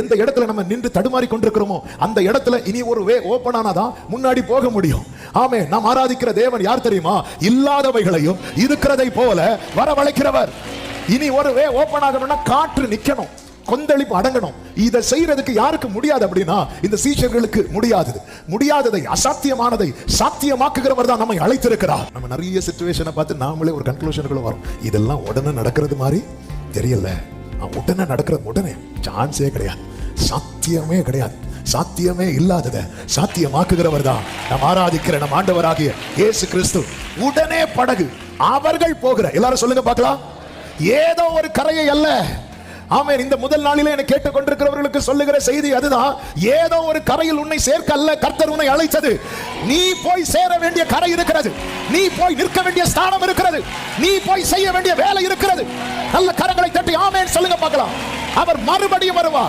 எந்த இடத்துல நம்ம நின்று தடுமாறி கொண்டிருக்கிறோமோ அந்த இடத்துல இனி ஒரு வே ஓபன் ஆனாதான் முன்னாடி போக முடியும். ஆமே, நாம் ஆராதிக்கிற தேவன் யார் தெரியுமா? இல்லாதவைகளையும் இருக்கிறதை போல வரவழைக்கிறவர். இனி ஒரு வே ஓபன் ஆகணும்னா காற்று நிக்கணும், கொந்தளிப்பு அடங்கணும். இதை செய்யறதுக்கு யாருக்கு முடியாது அப்படின்னா இந்த சீஷர்களுக்கு முடியாததை அசாத்தியமானதை சாத்தியமாக்குகிறவர் தான் நம்மை அழைத்திருக்கிறார். நம்ம நிறைய சிச்சுவேஷனை பார்த்து நாமளே ஒரு கன்க்ளூஷனுக்குள்ள வரும். இதெல்லாம் உடனே நடக்கிறது மாதிரி தெரியல, உடனே நடக்கிறது உடனே சான்ஸே கிடையாது, சாத்தியமே கிடையாது. சாத்தியமே இல்லாததை சாத்தியமாக்குகிறவர் தான் நாம் ஆராதிக்கிற நம் ஆண்டவராகிய இயேசு கிறிஸ்து. உடனே படகு அவர்கள் போகிற, எல்லாரும் சொல்லுங்க பார்க்கலாம், ஏதோ ஒரு கரையை அல்ல. ஆமென். இந்த முதல் நாளிலே என்னை கேட்டுக் கொண்டிருக்கிறவர்களுக்கு சொல்லுகிற செய்தி அதுதான். ஏதோ ஒரு கரையில் உன்னை சேர்க்க அல்ல கர்த்தர் உன்னை அழைத்தது. நீ போய் சேர வேண்டிய கரை இருக்கிறது, நீ போய் நிற்க வேண்டிய ஸ்தானம் இருக்கிறது, நீ போய் செய்ய வேண்டிய வேலை இருக்கிறது. நல்ல கரங்களை தட்டி ஆமென் சொல்லுங்க பார்க்கலாம். அவர் மறுபடியும் வருவார்.